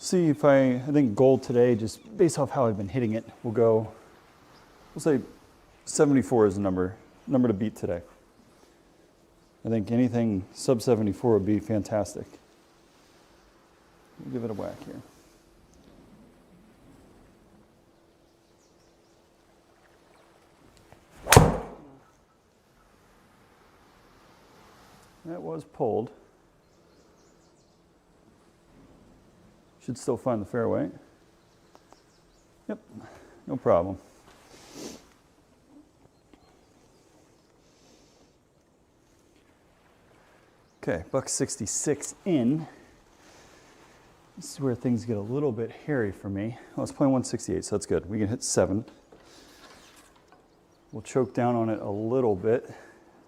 See if I think gold today, just based off how I've been hitting it, we'll say 74 is the number to beat today. I think anything sub 74 would be fantastic. We'll give it a whack here. That was pulled. Should still find the fairway. Yep, no problem. Okay, buck 66 in. This is where things get a little bit hairy for me. Oh, it's playing 168, so that's good. We can hit 7. We'll choke down on it a little bit,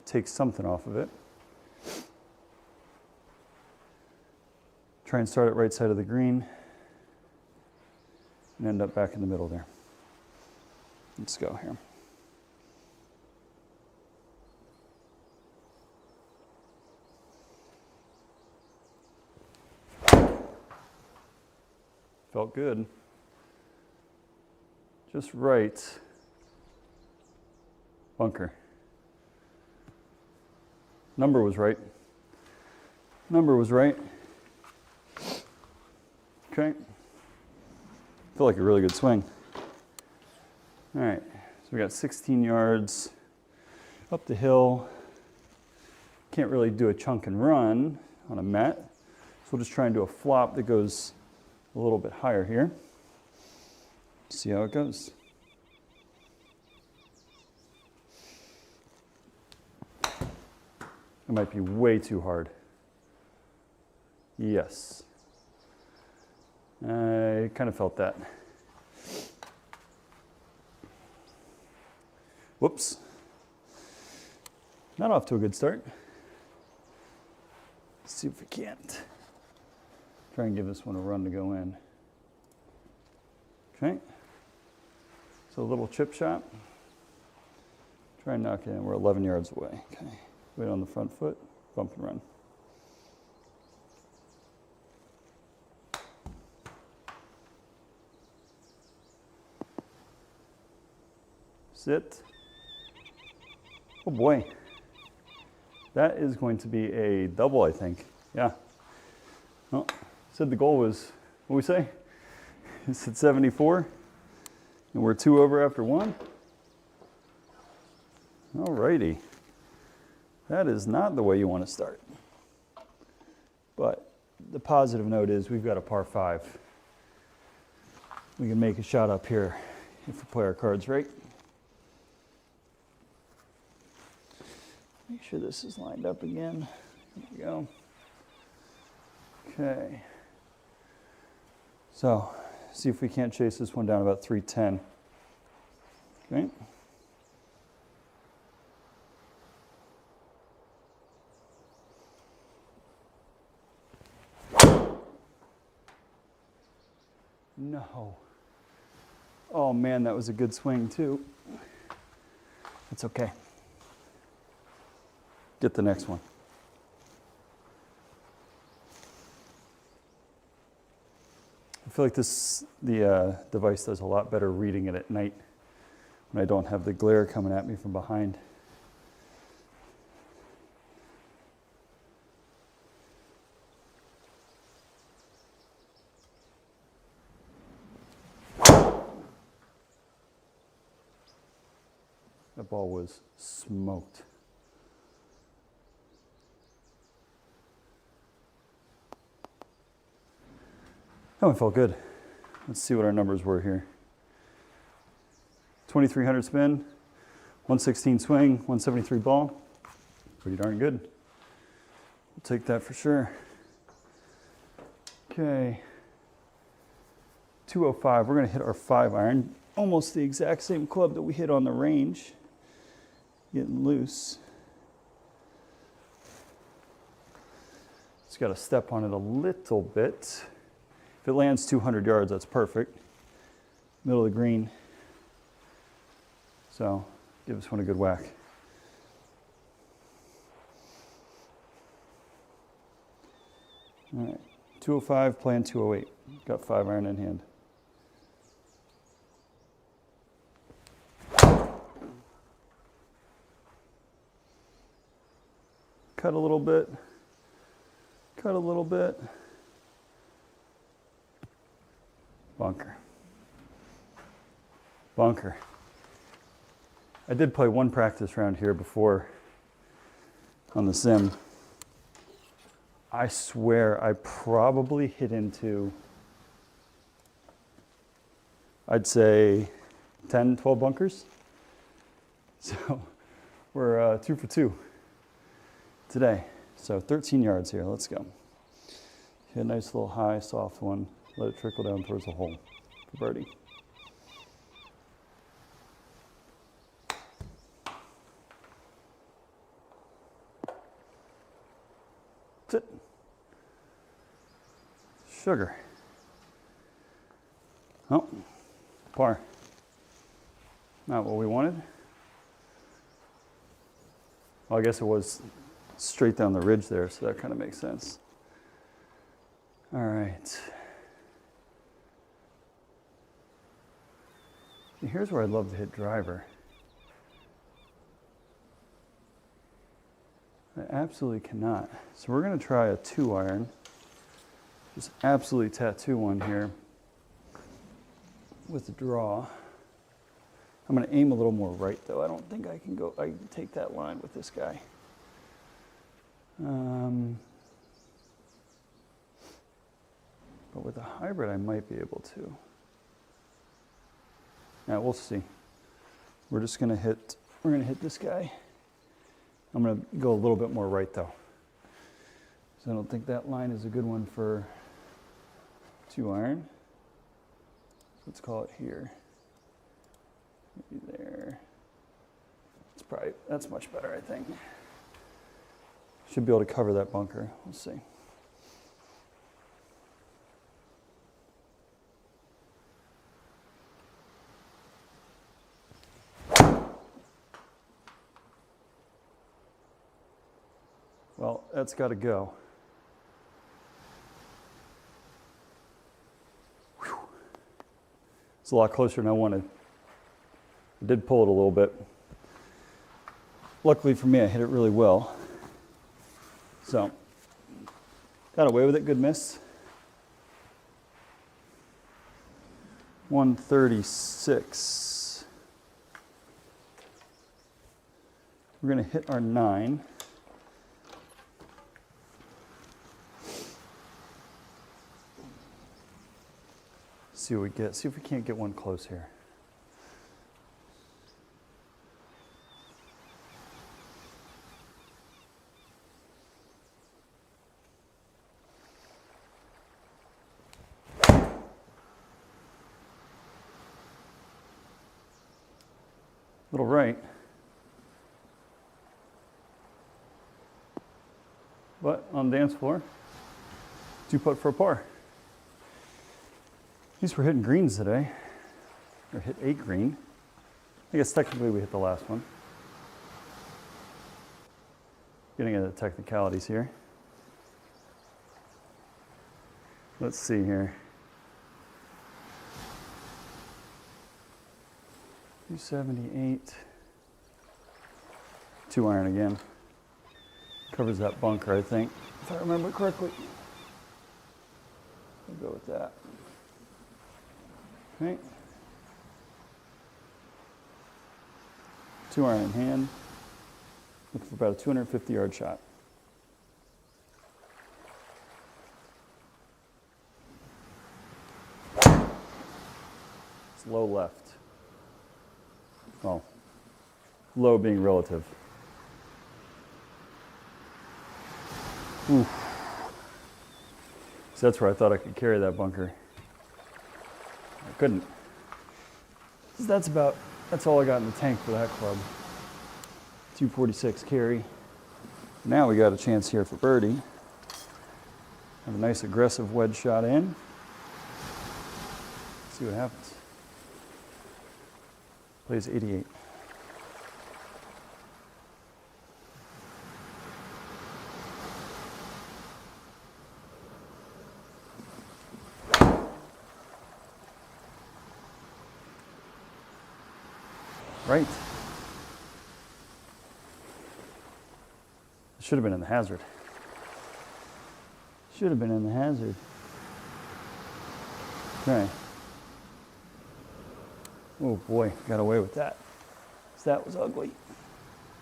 take something off of it. Try and start at right side of the green and end up back in the middle there. Let's go here. Felt good. Just right. Bunker. Number was right. Number was right. Okay. Feel like a really good swing. All right. So we got 16 yards up the hill. Can't really do a chunk and run on a mat. So we'll just try and do a flop that goes a little bit higher here. See how it goes. It might be way too hard. Yes. I kind of felt that. Whoops. Not off to a good start. Let's see if we can't. Try and give this one a run to go in. Okay. So a little chip shot. Try and knock it in. We're 11 yards away. Okay. Wait on the front foot. Bump and run. Sit. Oh boy. That is going to be a double, I think. Yeah. Well, said the goal was, what we say? It's at 74, and we're 2 over after 1. All righty. That is not the way you want to start. But the positive note is we've got a par 5. We can make a shot up here if we play our cards right. Make sure this is lined up again. There we go. Okay. So, see if we can't chase this one down about 310. Okay. No. Oh man, that was a good swing too. It's okay. Get the next one. I feel like the device does a lot better reading it at night when I don't have the glare coming at me from behind. That ball was smoked. That one felt good. Let's see what our numbers were here. 2,300 spin, 116 swing, 173 ball. Pretty darn good. We'll take that for sure. Okay. 205, we're gonna hit our 5-iron. Almost the exact same club that we hit on the range. Getting loose. Just gotta step on it a little bit. If it lands 200 yards, that's perfect. Middle of the green. So, give this one a good whack. All right, 205, playing 208. Got 5 iron in hand. Cut a little bit. Cut a little bit. Bunker. Bunker. I did play one practice round here before on the sim. I swear I probably hit into, I'd say 10, 12 bunkers. So we're 2 for 2 today. So 13 yards here, let's go. Hit a nice little high, soft one. Let it trickle down towards the hole for birdie. That's it. Sugar. Oh, par. Not what we wanted. Well, I guess it was straight down the ridge there, so that kind of makes sense. All right. Here's where I'd love to hit driver. I absolutely cannot. So we're going to try a 2-iron. Just absolutely tattoo one here with the draw. I'm going to aim a little more right though. I don't think I can take that line with this guy. But with a hybrid, I might be able to. Now we'll see. We're going to hit this guy. I'm going to go a little bit more right though. So I don't think that line is a good one for 2-iron. Let's call it here. Maybe there. That's much better, I think. Should be able to cover that bunker. We'll see. Well, that's got to go. Whew. It's a lot closer than I wanted. I did pull it a little bit. Luckily for me, I hit it really well. So, got away with it, good miss. 136. We're going to hit our 9. See what we get. See if we can't get one close here. Little right. But on the dance floor, 2-putt for a par. At least we're hitting greens today. Or hit a green. I guess technically we hit the last one. Getting into the technicalities here. Let's see here. 278. 2-iron again. Covers that bunker, I think, if I remember correctly. We'll go with that. Okay. 2-iron in hand. Looking for about a 250-yard shot. It's low left. Well, low being relative. Oof. So that's where I thought I could carry that bunker. I couldn't. That's all I got in the tank for that club. 246 carry. Now we got a chance here for birdie. Have a nice aggressive wedge shot in. See what happens. Plays 88. Right. It should have been in the hazard. Should have been in the hazard. Okay. Oh boy, got away with that. That was ugly.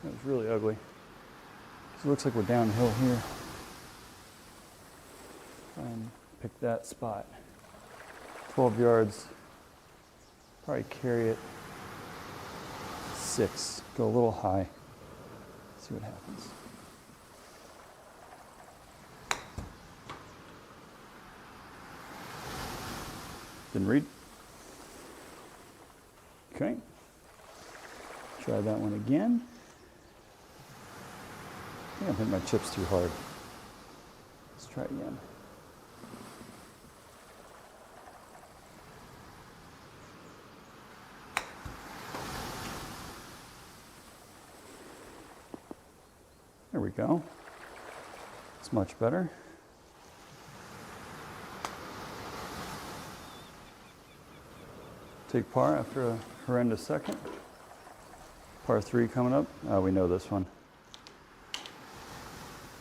That was really ugly. So it looks like we're downhill here. Try and pick that spot. 12 yards. Probably carry it. 6. Go a little high. See what happens. Didn't read. Okay. Try that one again. I think I'm hitting my chips too hard. Let's try again. There we go. It's much better. Take par after a horrendous second. Par 3 coming up. Oh, we know this one.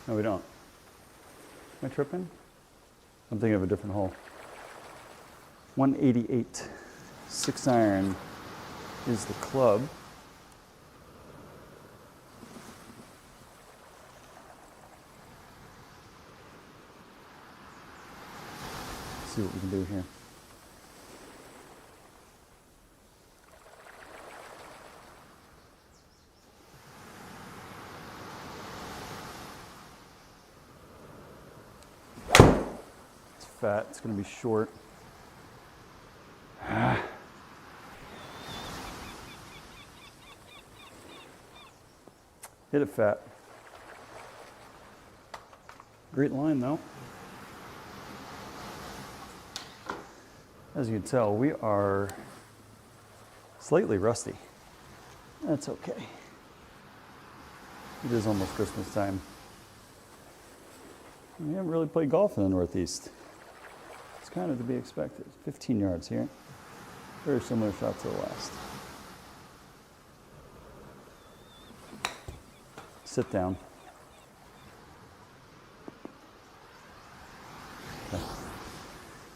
No, we don't. Am I tripping? I'm thinking of a different hole. 188. 6 iron is the club. Let's see what we can do here. Fat. It's going to be short. Hit it fat. Great line though. As you can tell, we are slightly rusty. That's okay. It is almost Christmas time. We haven't really played golf in the Northeast. It's kind of to be expected. 15 yards here. Very similar shot to the last. Sit down. Okay.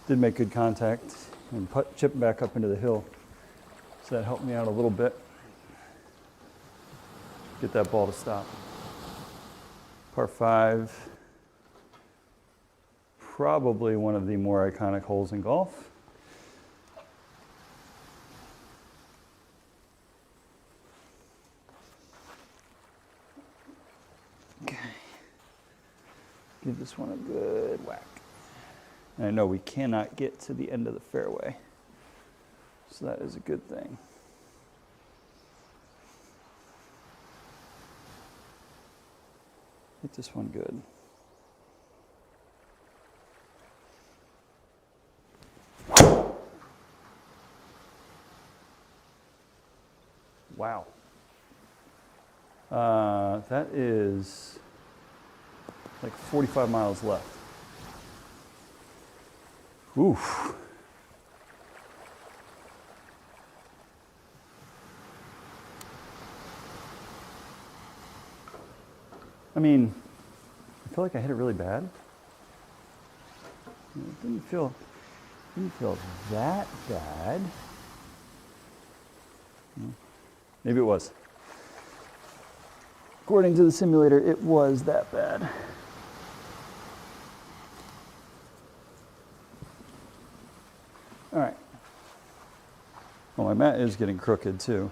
Did make good contact and chip back up into the hill. So that helped me out a little bit. Get that ball to stop. Par 5. Probably one of the more iconic holes in golf. Okay. Give this one a good whack. And I know we cannot get to the end of the fairway, so that is a good thing. Hit this one good. Wow. That is like 45 miles left. Oof. I mean, I feel like I hit it really bad. It didn't feel that bad. Maybe it was. According to the simulator, it was that bad. All right. Well, my mat is getting crooked too,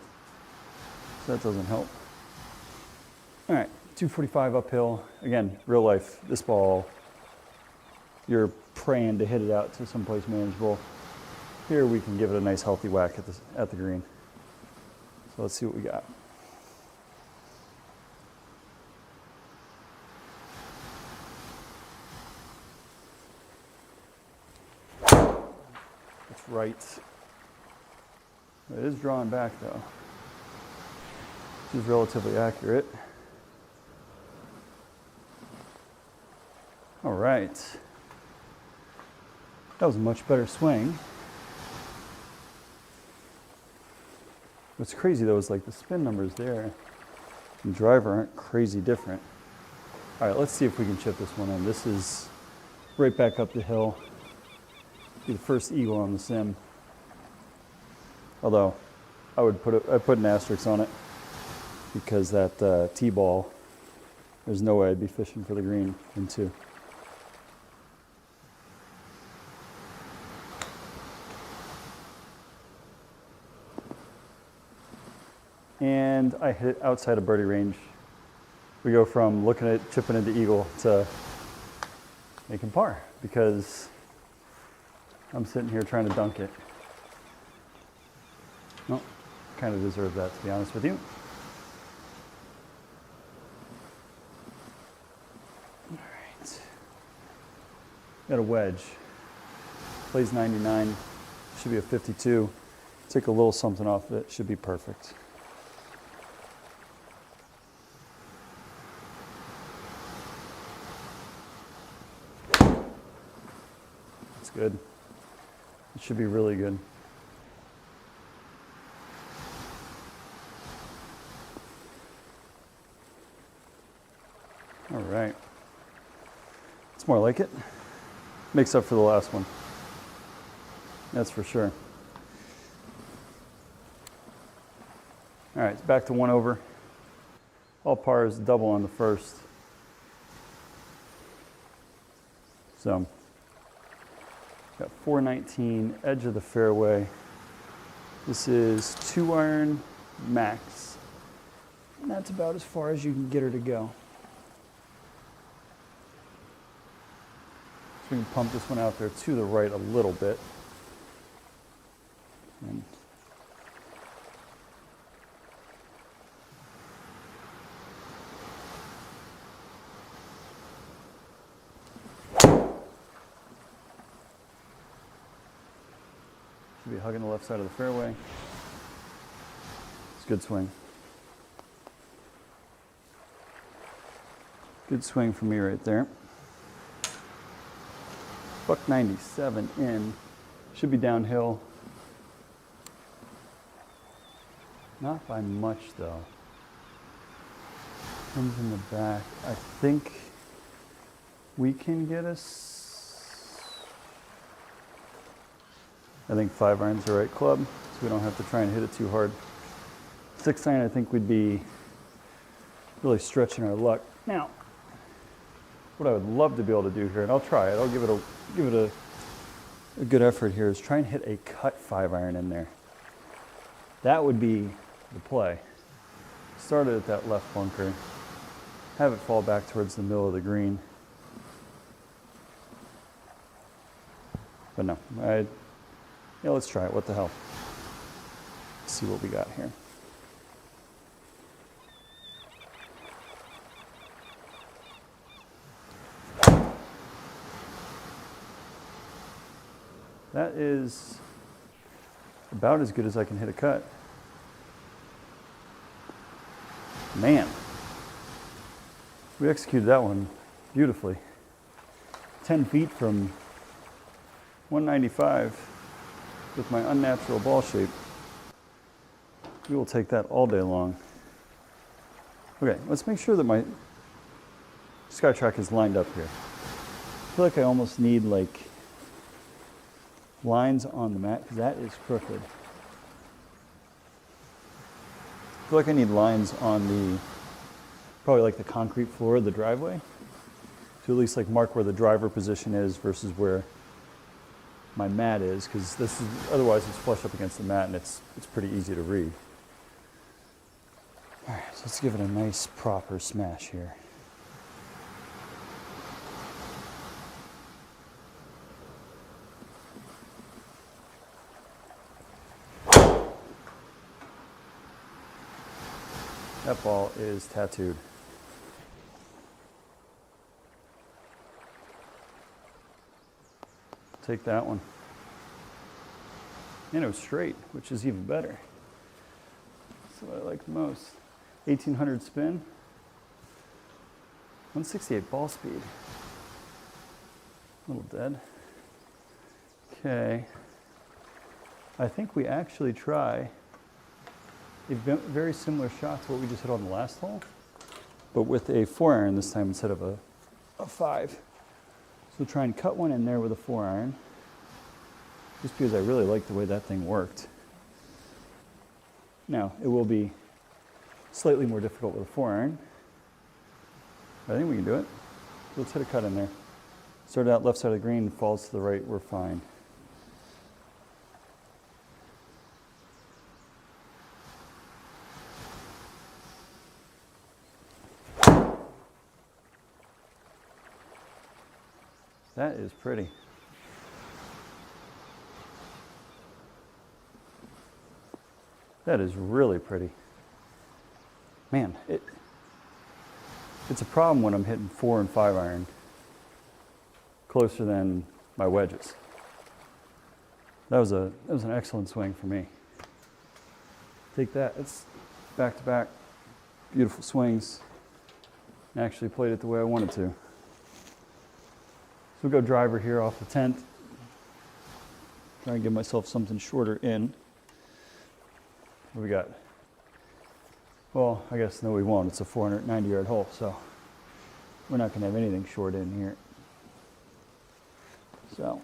so that doesn't help. All right, 245 uphill. Again, real life, this ball, you're praying to hit it out to someplace manageable. Here we can give it a nice healthy whack at the green. So let's see what we got. That's right. It is drawing back though, which is relatively accurate. All right. That was a much better swing. What's crazy though is like the spin numbers there and driver aren't crazy different. All right, let's see if we can chip this one in. This is right back up the hill. Be the first eagle on the sim. Although I put an asterisk on it because that T-ball, there's no way I'd be fishing for the green in 2. And I hit it outside of birdie range. We go from looking at chipping into eagle to making par because I'm sitting here trying to dunk it. Well, kind of deserve that, to be honest with you. All right. Got a wedge. Plays 99. Should be a 52. Take a little something off of it. Should be perfect. That's good. It should be really good. All right. It's more like it. Makes up for the last one. That's for sure. All right, it's back to 1 over. All pars, double on the first. So, got 419, edge of the fairway. This is 2 iron max. And that's about as far as you can get her to go. So we can pump this one out there to the right a little bit. And should be hugging the left side of the fairway. It's a good swing. Good swing for me right there. Buck 97 in. Should be downhill. Not by much though. Comes in the back. I think we can get us. I think 5 iron's the right club, so we don't have to try and hit it too hard. 6 iron, I think we'd be really stretching our luck. Now, what I would love to be able to do here, and I'll try it, I'll give it a good effort here, is try and hit a cut 5 iron in there. That would be the play. Start it at that left bunker, have it fall back towards the middle of the green. But no, yeah, let's try it, what the hell. Let's see what we got here. That is about as good as I can hit a cut. Man, we executed that one beautifully. 10 feet from 195 with my unnatural ball shape. We will take that all day long. Okay, let's make sure that my SkyTrack is lined up here. I feel like I almost need like lines on the mat because that is crooked. I feel like I need lines on the, probably like the concrete floor of the driveway to at least like mark where the driver position is versus where my mat is, because this is, otherwise it's flush up against the mat and it's pretty easy to read. All right, so let's give it a nice proper smash here. That ball is tattooed. Take that one. And it was straight, which is even better. That's what I like the most. 1800 spin. 168 ball speed. A little dead. Okay. I think we actually try a very similar shot to what we just hit on the last hole, but with a 4-iron this time instead of a 5. So try and cut one in there with a 4-iron, just because I really like the way that thing worked. Now, it will be slightly more difficult with a 4-iron, but I think we can do it. So let's hit a cut in there. Start out left side of the green, falls to the right, we're fine. That is pretty. That is really pretty. Man, it's a problem when I'm hitting 4 and 5 iron closer than my wedges. That was an excellent swing for me. Take that. It's back to back, beautiful swings. I actually played it the way I wanted to. So we go driver here off the 10th. Try and give myself something shorter in. What we got? Well, I guess no, we won't. It's a 490-yard hole, so we're not going to have anything short in here. So,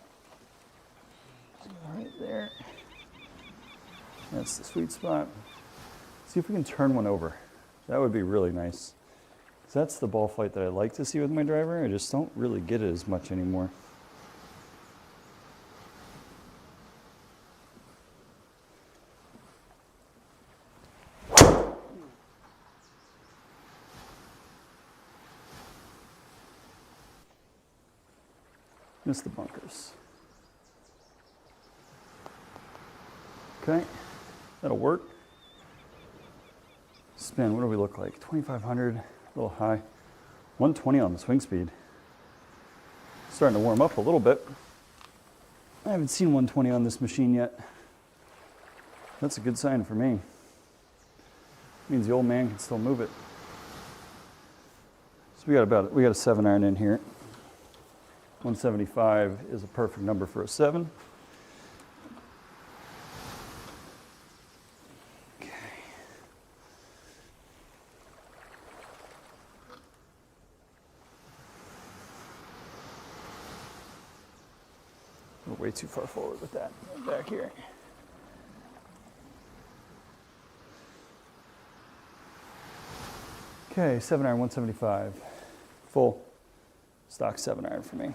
right there. That's the sweet spot. See if we can turn one over. That would be really nice. That's the ball flight that I like to see with my driver. I just don't really get it as much anymore. Miss the bunkers. Okay, that'll work. Spin, what do we look like? 2,500. A little high. 120 on the swing speed. Starting to warm up a little bit. I haven't seen 120 on this machine yet. That's a good sign for me. Means the old man can still move it. So we got a 7-iron in here. 175 is a perfect number for a 7. We're way too far forward with that. Back here. Okay, 7-iron, 175. Full stock 7-iron for me.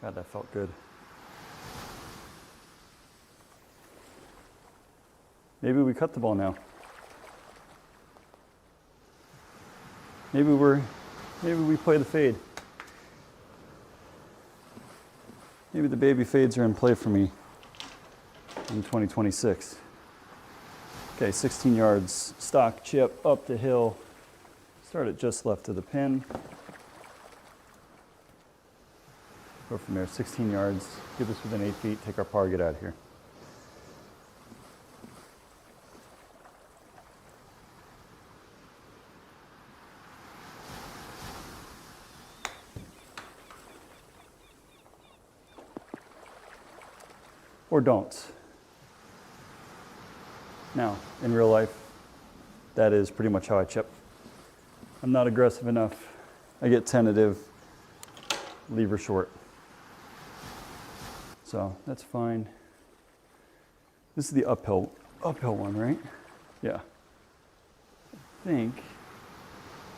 God, that felt good. Maybe we cut the ball now. Maybe we play the fade. Maybe the baby fades are in play for me in 2026. Okay, 16 yards, stock chip up the hill. Start it just left of the pin. Go from there, 16 yards. Get this within 8 feet, take our par, get out of here. Or don't. Now, in real life, that is pretty much how I chip. I'm not aggressive enough. I get tentative, leave her short. So that's fine. This is the uphill one, right? Yeah. I think,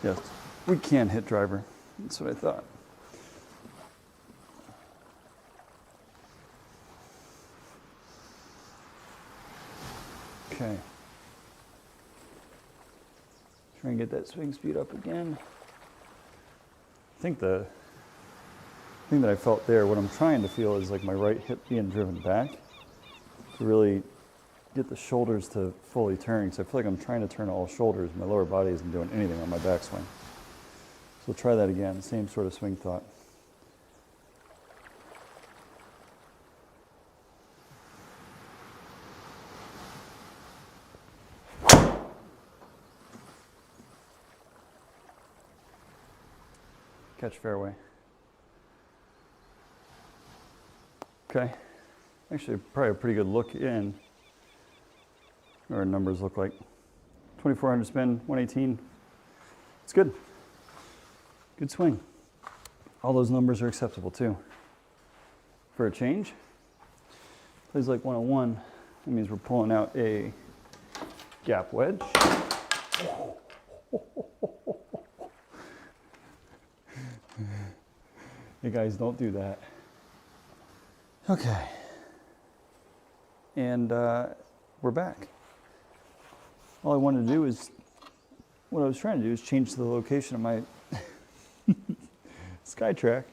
yes, we can hit driver. That's what I thought. Okay. Try and get that swing speed up again. I think the thing that I felt there, what I'm trying to feel is like my right hip being driven back to really get the shoulders to fully turn. So I feel like I'm trying to turn all shoulders. My lower body isn't doing anything on my backswing. So we'll try that again, same sort of swing thought. catch fairway. Okay, actually probably a pretty good look in. What our numbers look like. 2,400 spin, 118. It's good. Good swing. All those numbers are acceptable too. For a change, plays like 101. That means we're pulling out a gap wedge. You guys don't do that. Okay. And we're back. All I wanted to do is, what I was trying to do is change the location of my SkyTrack.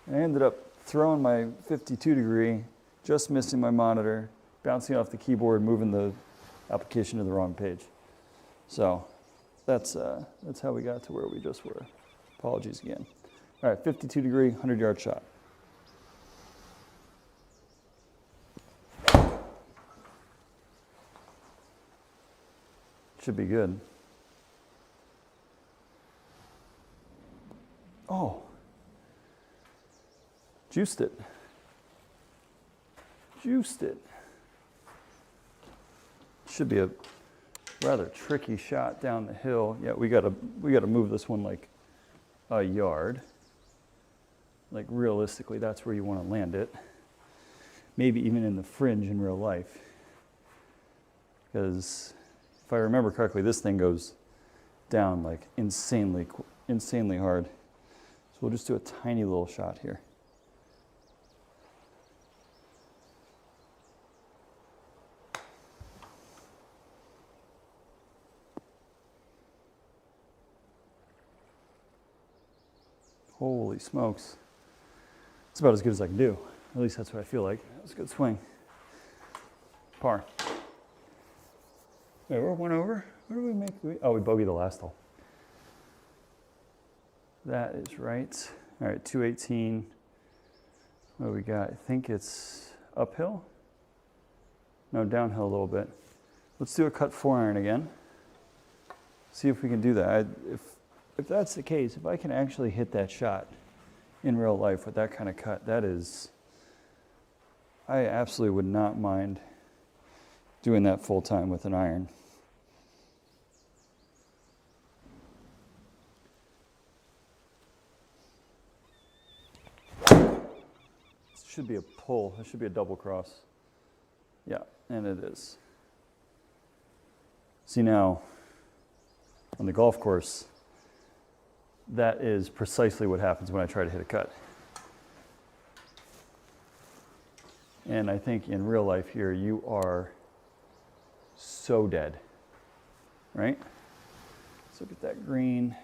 And I ended up throwing my 52 degree, just missing my monitor, bouncing off the keyboard, moving the application to the wrong page. So that's how we got to where we just were. Apologies again. All right, 52 degree, 100-yard shot. Should be good. Oh, juiced it. Juiced it. Should be a rather tricky shot down the hill. Yeah, we gotta move this one like a yard. Like realistically, that's where you want to land it. Maybe even in the fringe in real life. Because if I remember correctly, this thing goes down like insanely hard. So we'll just do a tiny little shot here. Holy smokes. It's about as good as I can do. At least that's what I feel like. That was a good swing. Par. Wait, we're one over? What did we make? Oh, we bogeyed the last hole. That is right. All right, 218. What do we got? I think it's uphill? No, downhill a little bit. Let's do a cut 4-iron again. See if we can do that. If that's the case, if I can actually hit that shot in real life with that kind of cut, that is, I absolutely would not mind doing that full time with an iron. This should be a pull. It should be a double cross. Yeah, and it is. See now, on the golf course, that is precisely what happens when I try to hit a cut. And I think in real life here, you are so dead, right? Let's look at that green.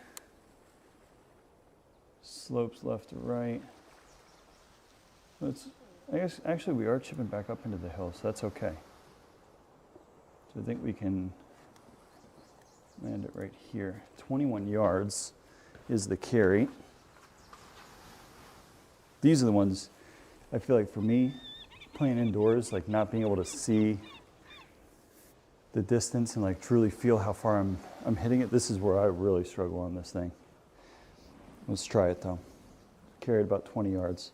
Slopes left to right. I guess actually we are chipping back up into the hill, so that's okay. So I think we can land it right here. 21 yards is the carry. These are the ones I feel like for me, playing indoors, like not being able to see the distance and like truly feel how far I'm hitting it. This is where I really struggle on this thing. Let's try it though. Carried about 20 yards.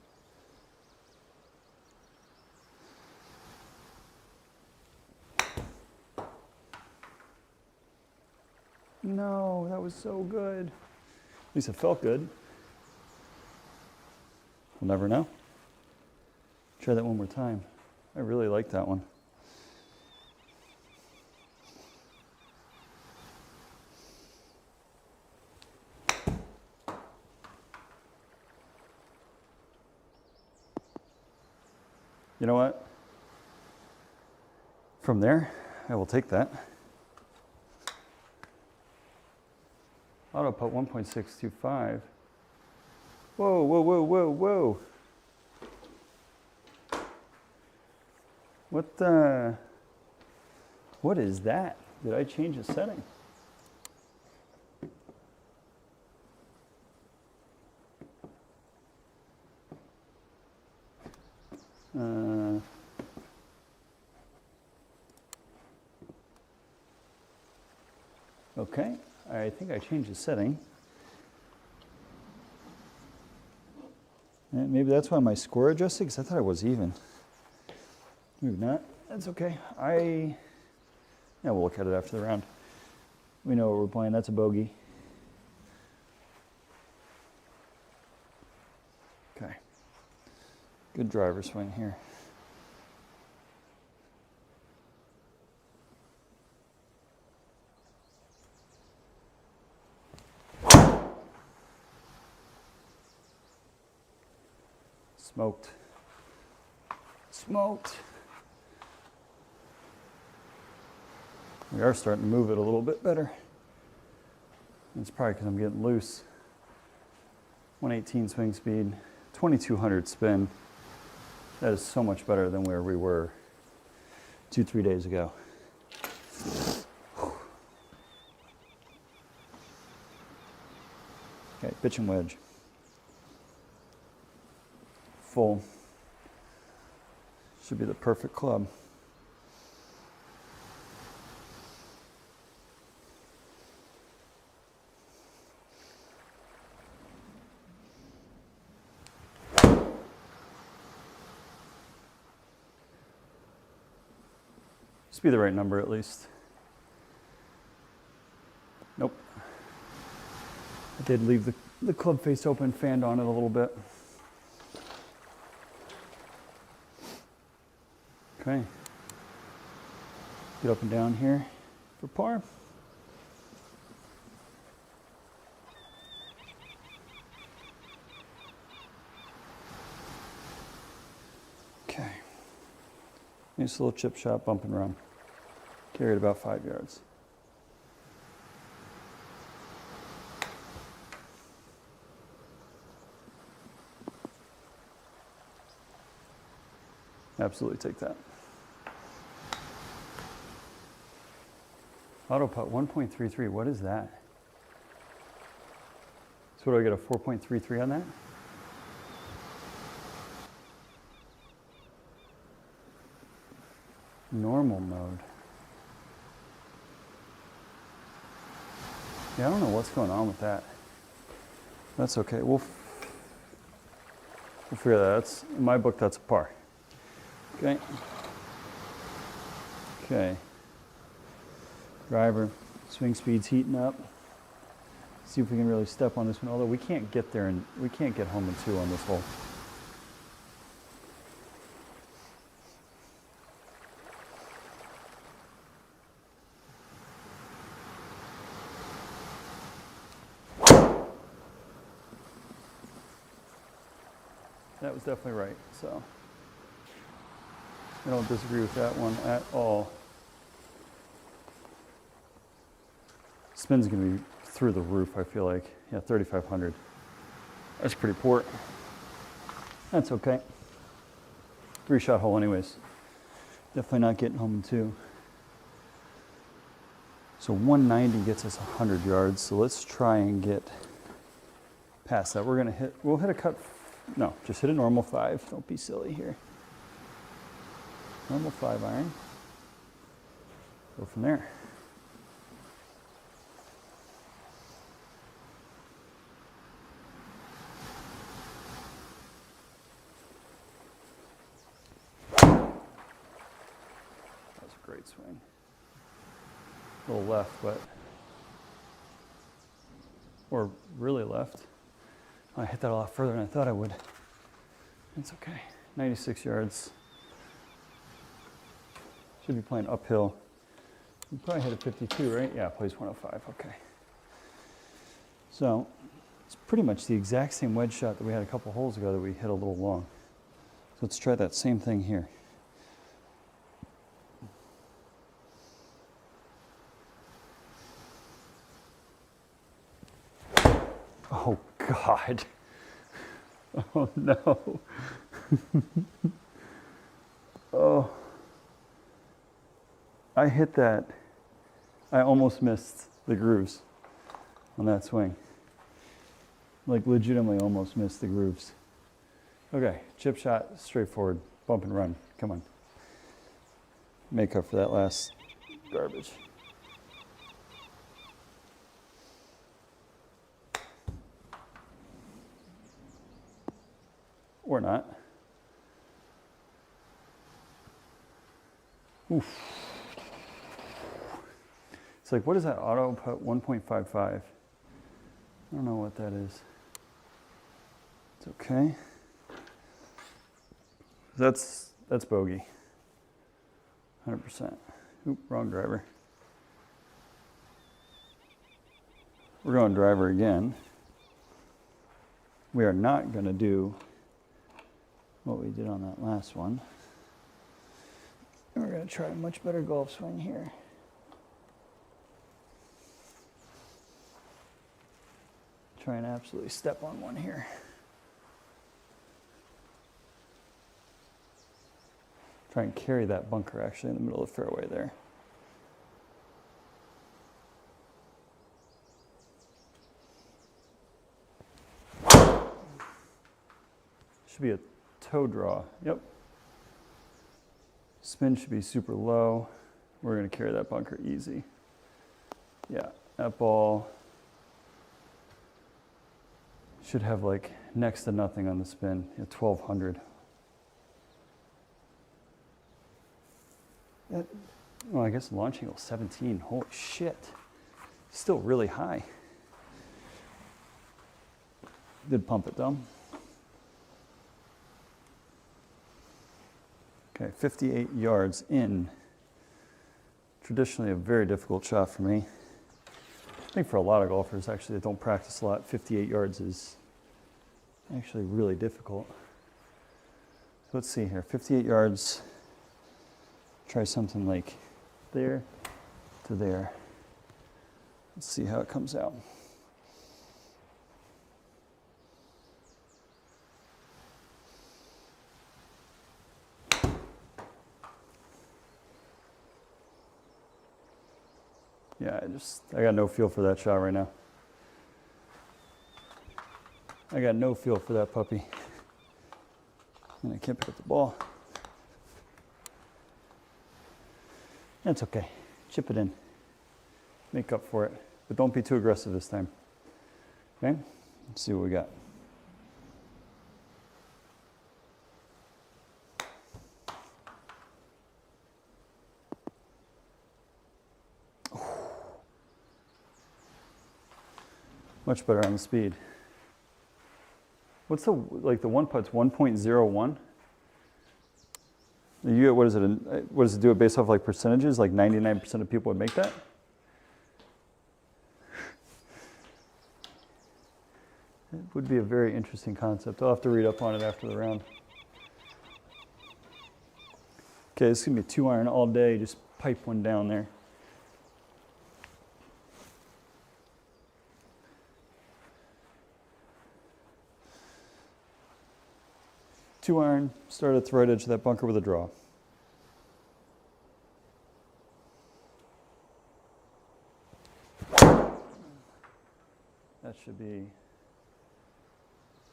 No, that was so good. At least it felt good. We'll never know. Try that one more time. I really like that one. You know what? From there, I will take that. Auto putt 1.625. Whoa, whoa, whoa, whoa, whoa. What is that? Did I change the setting? Okay, I think I changed the setting. And maybe that's why my score adjusted, because I thought it was even. Maybe not. That's okay. Yeah, we'll look at it after the round. We know what we're playing. That's a bogey. Okay. Good driver swing here. Smoked. Smoked. We are starting to move it a little bit better. It's probably because I'm getting loose. 118 swing speed, 2200 spin. That is so much better than where we were 2-3 days ago. Okay, pitch and wedge. Full. Should be the perfect club. Just be the right number at least. Nope. I did leave the club face open, fanned on it a little bit. Okay. Get up and down here for par. Okay. Nice little chip shot, bump and run. Carried about 5 yards. Absolutely take that. Auto putt 1.33, what is that? So what do I get, a 4.33 on that? Normal mode. Yeah, I don't know what's going on with that. That's okay, we'll figure that out. In my book, that's a par. Okay. Okay. Driver, swing speed's heating up. See if we can really step on this one, although we can't get there and we can't get home in 2 on this hole. That was definitely right, so I don't disagree with that one at all. Spin's gonna be through the roof, I feel like. Yeah, 3,500. That's pretty poor. That's okay. 3-shot hole anyways. Definitely not getting home in 2. So 190 gets us 100 yards, so let's try and get past that. We'll hit a cut, no, just hit a normal 5. Don't be silly here. Normal 5 iron. Go from there. Great swing. A little left, but, or really left. I hit that a lot further than I thought I would. It's okay. 96 yards. Should be playing uphill. You probably hit a 52, right? Yeah, plays 105. Okay. So it's pretty much the exact same wedge shot that we had a couple holes ago that we hit a little long. So let's try that same thing here. Oh, God. Oh, no. Oh. I hit that. I almost missed the grooves on that swing. Like, legitimately almost missed the grooves. Okay, chip shot, straightforward, bump and run. Come on. Make up for that last garbage. or not. Oof. It's like, what is that auto putt 1.55? I don't know what that is. It's okay. That's bogey. 100%. Oop, wrong driver. We're going driver again. We are not going to do what we did on that last one. And we're going to try a much better golf swing here. Try and absolutely step on one here. Try and carry that bunker actually in the middle of the fairway there. Should be a toe draw. Yep. Spin should be super low. We're going to carry that bunker easy. Yeah, that ball should have like next to nothing on the spin. Yeah, 1200. Well, I guess launch angle 17. Holy shit. Still really high. Did pump it though. Okay, 58 yards in. Traditionally a very difficult shot for me. I think for a lot of golfers actually that don't practice a lot, 58 yards is actually really difficult. So let's see here, 58 yards. Try something like there to there. Let's see how it comes out. Yeah, I got no feel for that shot right now. I got no feel for that puppy. And I can't pick up the ball. That's okay. Chip it in. Make up for it. But don't be too aggressive this time. Okay? Let's see what we got. Much better on the speed. What's the one putt's 1.01? You what is it? What does it do it based off like percentages? Like 99% of people would make that? It would be a very interesting concept. I'll have to read up on it after the round. Okay, this is gonna be a 2-iron all day. Just pipe one down there. Two-iron, start at the right edge of that bunker with a draw. That should be,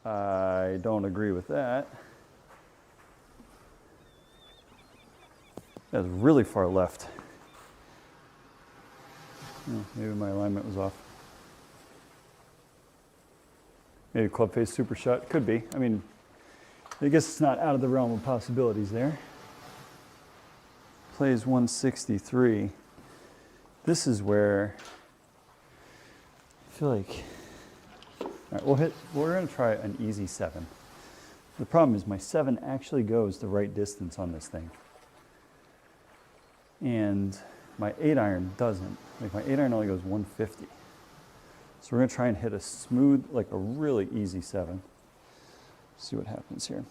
I don't agree with that. That's really far left. Oh, maybe my alignment was off. Maybe club face super shot, could be. I mean, I guess it's not out of the realm of possibilities there. Plays 163. This is where I feel like, all right, we're gonna try an easy 7. The problem is my 7 actually goes the right distance on this thing. And my 8-iron doesn't. Like my 8-iron only goes 150. So we're gonna try and hit a smooth, like a really easy 7. See what happens here.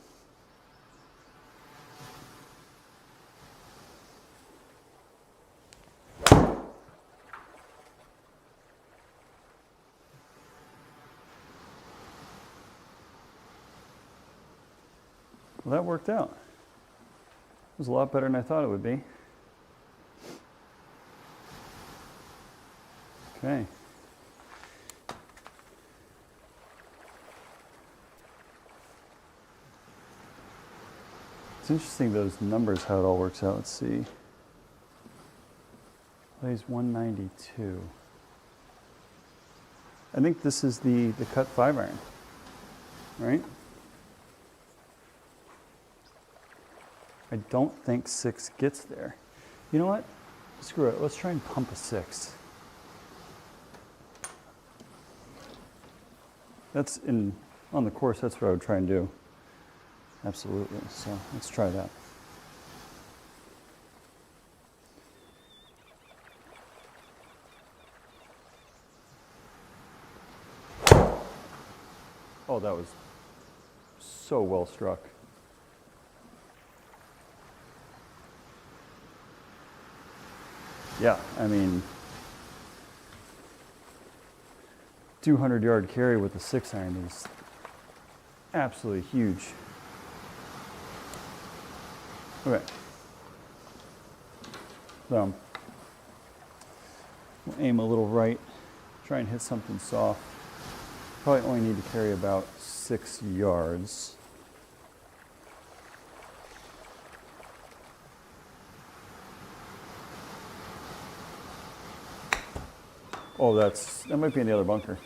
Well, that worked out. It was a lot better than I thought it would be. Okay. It's interesting those numbers, how it all works out. Let's see. Plays 192. I think this is the cut 5-iron, right? I don't think 6 gets there. You know what? Screw it. Let's try and pump a 6. That's on the course, that's what I would try and do. Absolutely. So let's try that. Oh, that was so well struck. Yeah, I mean, 200-yard carry with the 6-iron is absolutely huge. Okay. So, we'll aim a little right, try and hit something soft. Probably only need to carry about 6 yards. Oh, that might be in the other bunker.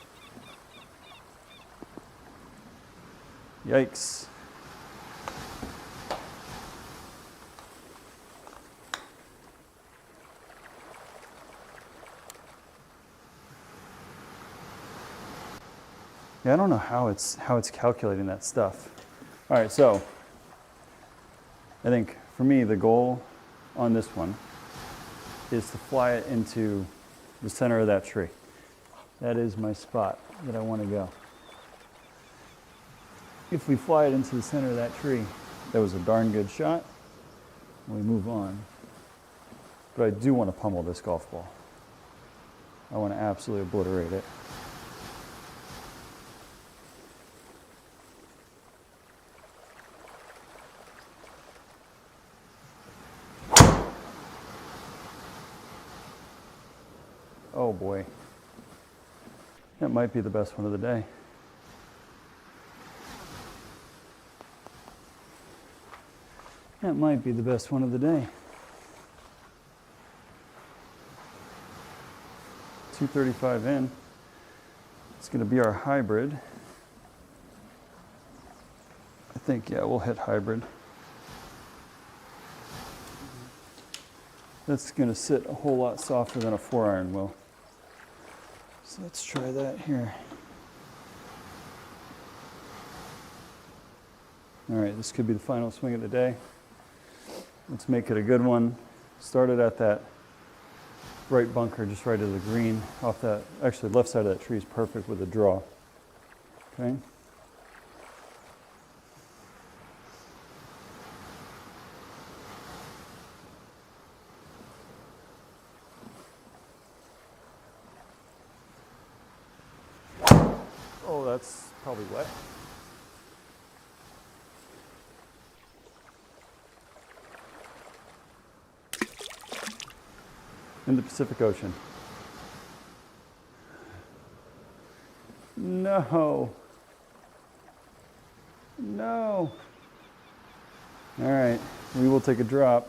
Yikes. Yeah, I don't know how it's calculating that stuff. All right, so I think for me the goal on this one is to fly it into the center of that tree. That is my spot that I want to go. If we fly it into the center of that tree, that was a darn good shot. We move on. But I do want to pummel this golf ball. I want to absolutely obliterate it. Oh boy. That might be the best one of the day. That might be the best one of the day. 235 in. It's going to be our hybrid. I think, yeah, we'll hit hybrid. That's going to sit a whole lot softer than a 4-iron will. So let's try that here. All right, this could be the final swing of the day. Let's make it a good one. Started at that right bunker, just right of the green. Off that, actually left side of that tree is perfect with a draw. Okay. Oh, that's probably wet. In the Pacific Ocean. No. No. All right, we will take a drop.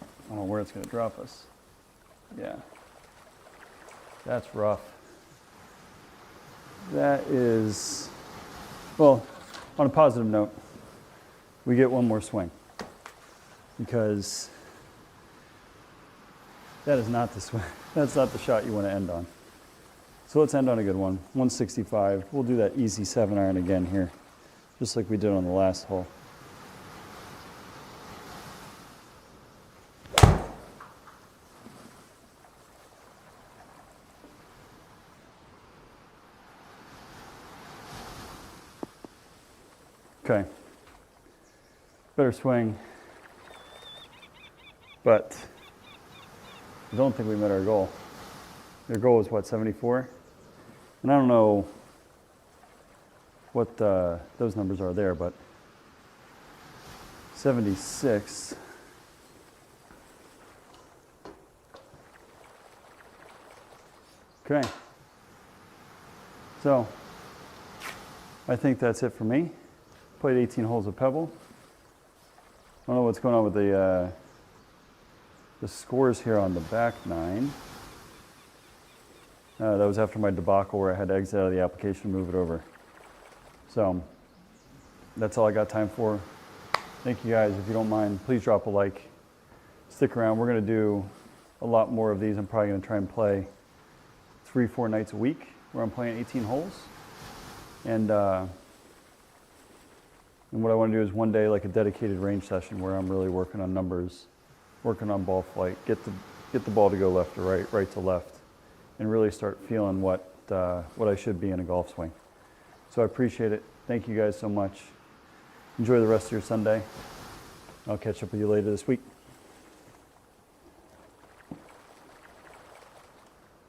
I don't know where it's going to drop us. Yeah. That's rough. That is, well, on a positive note, we get one more swing because that is not the swing. That's not the shot you want to end on. So let's end on a good one. 165. We'll do that easy 7-iron again here, just like we did on the last hole. Okay. Better swing, but I don't think we met our goal. Their goal was what, 74? And I don't know what those numbers are there, but 76. Okay. So I think that's it for me. Played 18 holes of Pebble. I don't know what's going on with the scores here on the back 9. That was after my debacle where I had to exit out of the application and move it over. So that's all I got time for. Thank you guys. If you don't mind, please drop a like. Stick around. We're going to do a lot more of these. I'm probably going to try and play 3-4 nights a week where I'm playing 18 holes. And what I want to do is one day like a dedicated range session where I'm really working on numbers, working on ball flight, get the ball to go left to right, right to left, and really start feeling what I should be in a golf swing. So I appreciate it. Thank you guys so much. Enjoy the rest of your Sunday. I'll catch up with you later this week.